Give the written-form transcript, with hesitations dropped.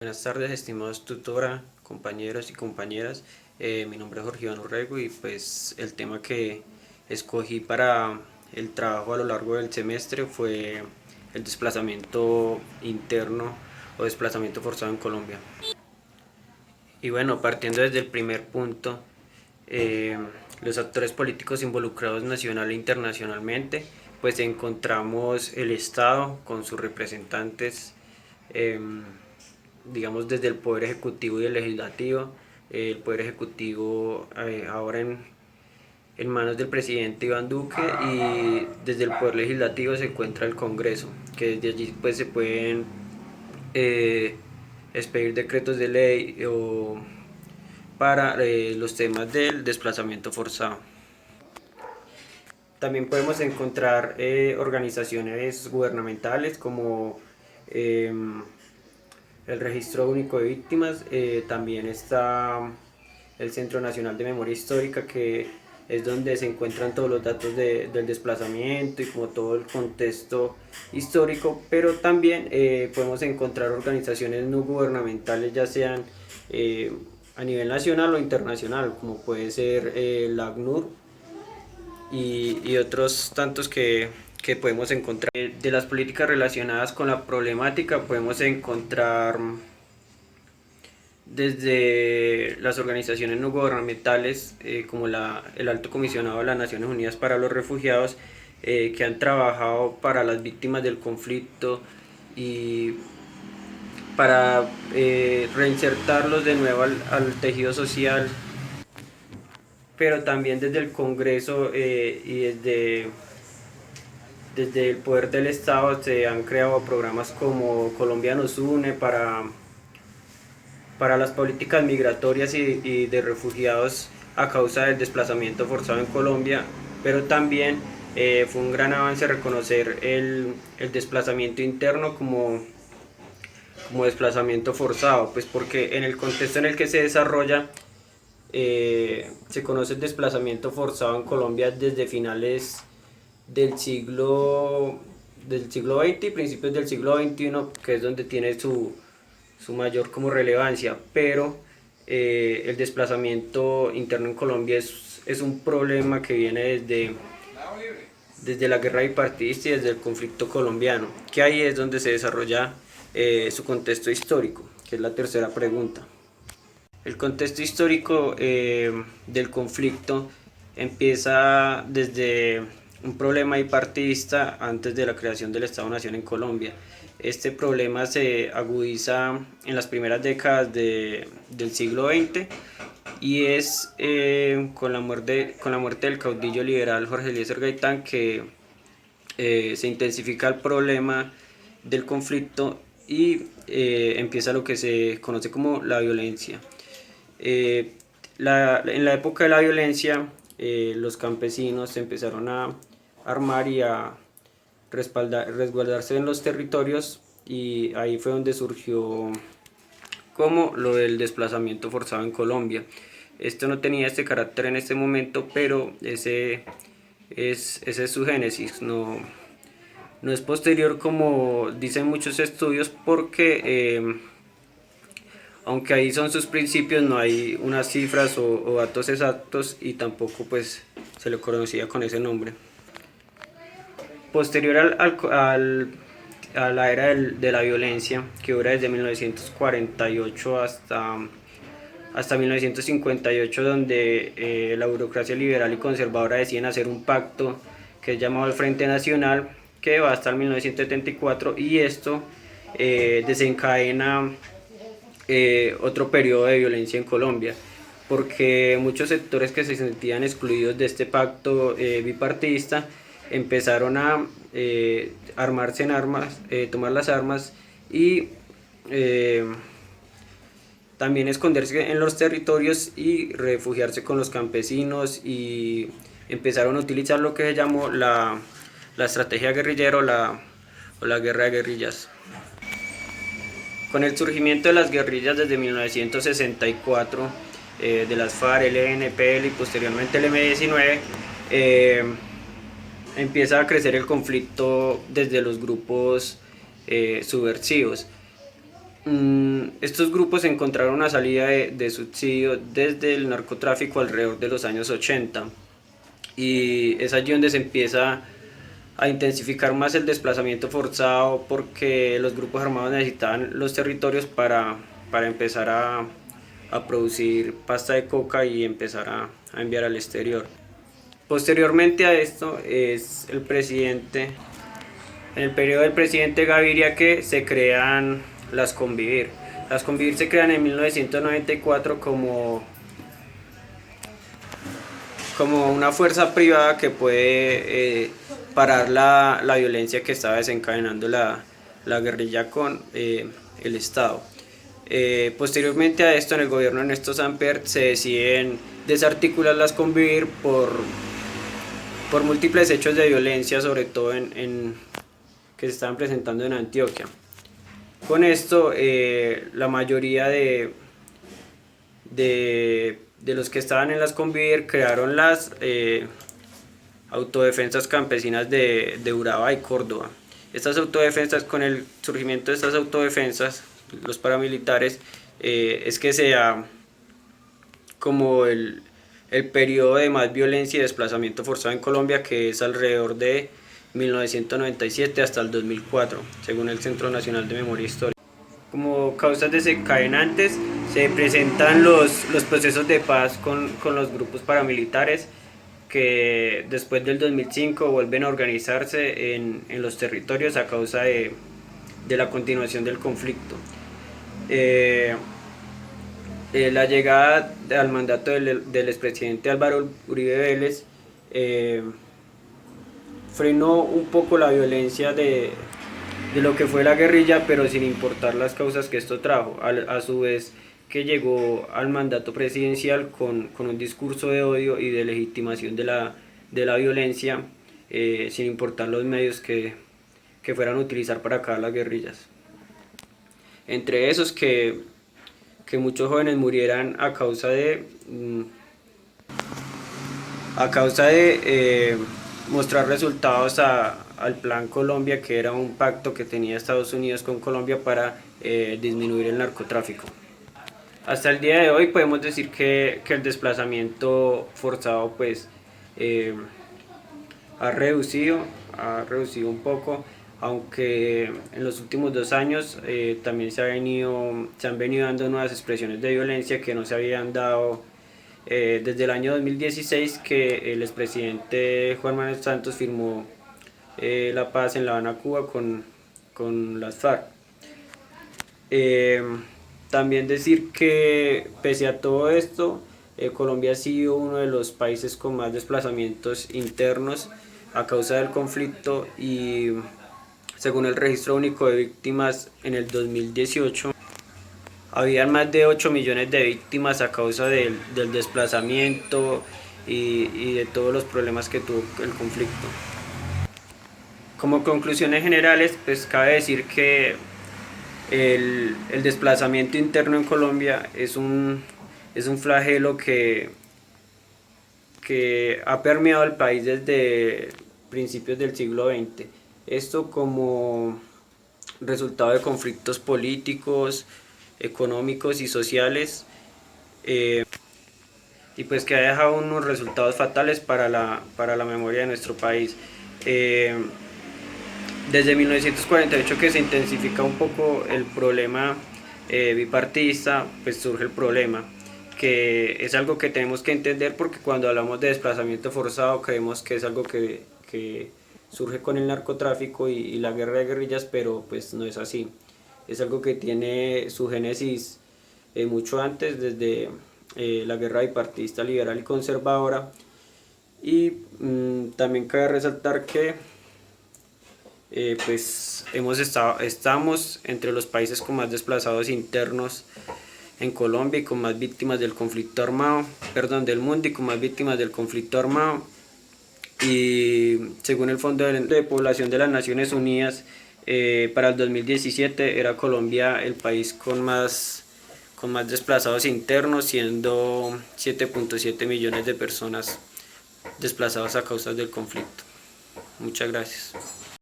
Buenas tardes, estimados tutora, compañeros y compañeras. Mi nombre es Jorge Iván Urrego y pues el tema que escogí para el trabajo a lo largo del semestre fue el desplazamiento interno o desplazamiento forzado en Colombia. Y bueno, partiendo desde el primer punto, eh, los actores políticos involucrados nacional e internacionalmente, pues encontramos el Estado con sus representantes, digamos desde el Poder Ejecutivo y el Legislativo. El Poder Ejecutivo ahora en manos del presidente Iván Duque, y desde el Poder Legislativo se encuentra el Congreso, que desde allí pues se pueden eh, expedir decretos de ley o para los temas del desplazamiento forzado. También podemos encontrar organizaciones gubernamentales como eh, el Registro Único de Víctimas. También está el Centro Nacional de Memoria Histórica, que es donde se encuentran todos los datos del desplazamiento y como todo el contexto histórico, pero también podemos encontrar organizaciones no gubernamentales, ya sean a nivel nacional o internacional, como puede ser la ACNUR y otros tantos que podemos encontrar. De las políticas relacionadas con la problemática podemos encontrar desde las organizaciones no gubernamentales, como el Alto Comisionado de las Naciones Unidas para los Refugiados, que han trabajado para las víctimas del conflicto y para reinsertarlos de nuevo al tejido social, pero también desde el Congreso y desde el poder del Estado se han creado programas como Colombia nos une para las políticas migratorias y de refugiados a causa del desplazamiento forzado en Colombia, pero también fue un gran avance reconocer el desplazamiento interno como desplazamiento forzado, pues porque en el contexto en el que se desarrolla se conoce el desplazamiento forzado en Colombia desde finales del siglo XX y principios del siglo XXI, que es donde tiene su mayor como relevancia, pero el desplazamiento interno en Colombia es un problema que viene desde la guerra bipartidista y desde el conflicto colombiano, que ahí es donde se desarrolla su contexto histórico, que es la tercera pregunta. El contexto histórico del conflicto empieza desde un problema bipartidista antes de la creación del Estado-Nación en Colombia. Este problema se agudiza en las primeras décadas del siglo XX y es con la muerte del caudillo liberal Jorge Eliezer Gaitán que se intensifica el problema del conflicto y empieza lo que se conoce como la violencia. En la época de la violencia, los campesinos empezaron a armar y a resguardarse en los territorios, y ahí fue donde surgió como lo del desplazamiento forzado en Colombia. Esto no tenía este carácter en este momento, pero ese es su génesis. No es posterior como dicen muchos estudios, porque aunque ahí son sus principios, no hay unas cifras o datos exactos, y tampoco pues se le conocía con ese nombre. Posterior a la era de la violencia, que dura desde 1948 hasta 1958, donde la burocracia liberal y conservadora deciden hacer un pacto que es llamado el Frente Nacional, que va hasta el 1974, y esto desencadena otro periodo de violencia en Colombia, porque muchos sectores que se sentían excluidos de este pacto bipartidista empezaron a armarse en armas, tomar las armas y también esconderse en los territorios y refugiarse con los campesinos, y empezaron a utilizar lo que se llamó la estrategia guerrillera o la guerra de guerrillas. Con el surgimiento de las guerrillas desde 1964, de las FARC, el ENPL y posteriormente el M-19, empieza a crecer el conflicto desde los grupos subversivos. Estos grupos encontraron una salida de subsidio desde el narcotráfico alrededor de los años 80 y es allí donde se empieza a intensificar más el desplazamiento forzado porque los grupos armados necesitaban los territorios para empezar a producir pasta de coca y empezar a enviar al exterior. Posteriormente a esto es en el periodo del presidente Gaviria que se crean las Convivir. Las Convivir se crean en 1994 como una fuerza privada que puede parar la violencia que estaba desencadenando la guerrilla con el Estado. Posteriormente a esto, en el gobierno de Ernesto Samper se deciden desarticular las Convivir por múltiples hechos de violencia, sobre todo que se estaban presentando en Antioquia. Con esto, la mayoría de los que estaban en las Convivir crearon las autodefensas campesinas de Urabá y Córdoba. Estas autodefensas, con el surgimiento de estas autodefensas, los paramilitares, es que sea como el periodo de más violencia y desplazamiento forzado en Colombia, que es alrededor de 1997 hasta el 2004, según el Centro Nacional de Memoria Histórica. Como causas desencadenantes se presentan los procesos de paz con los grupos paramilitares que después del 2005 vuelven a organizarse en los territorios a causa de la continuación del conflicto. La llegada al mandato del expresidente Álvaro Uribe Vélez frenó un poco la violencia de lo que fue la guerrilla, pero sin importar las causas que esto trajo. A su vez que llegó al mandato presidencial con un discurso de odio y de legitimación de la violencia, sin importar los medios que fueran a utilizar para acabar las guerrillas. Entre esos que muchos jóvenes murieran a causa de mostrar resultados al Plan Colombia, que era un pacto que tenía Estados Unidos con Colombia para disminuir el narcotráfico. Hasta el día de hoy podemos decir que el desplazamiento forzado pues ha reducido un poco, aunque en los últimos 2 años también se han venido dando nuevas expresiones de violencia que no se habían dado desde el año 2016, que el expresidente Juan Manuel Santos firmó la paz en La Habana, Cuba, con las FARC. También decir que pese a todo esto, Colombia ha sido uno de los países con más desplazamientos internos a causa del conflicto, y según el registro único de víctimas en el 2018, habían más de 8 millones de víctimas a causa del desplazamiento y de todos los problemas que tuvo el conflicto. Como conclusiones generales, pues cabe decir que el desplazamiento interno en Colombia es un flagelo que ha permeado el país desde principios del siglo XX. Esto como resultado de conflictos políticos, económicos y sociales, y pues que ha dejado unos resultados fatales para la memoria de nuestro país. Desde 1948, que se intensifica un poco el problema bipartidista, pues surge el problema, que es algo que tenemos que entender, porque cuando hablamos de desplazamiento forzado creemos que es algo que surge con el narcotráfico y la guerra de guerrillas, pero pues no es así. Es algo que tiene su génesis mucho antes, desde la guerra bipartidista liberal y conservadora, y también cabe resaltar que pues estamos entre los países con más desplazados internos en Colombia y con más víctimas del conflicto armado, del mundo, y con más víctimas del conflicto armado. Y según el Fondo de Población de las Naciones Unidas, para el 2017 era Colombia el país con más desplazados internos, siendo 7.7 millones de personas desplazadas a causa del conflicto. Muchas gracias.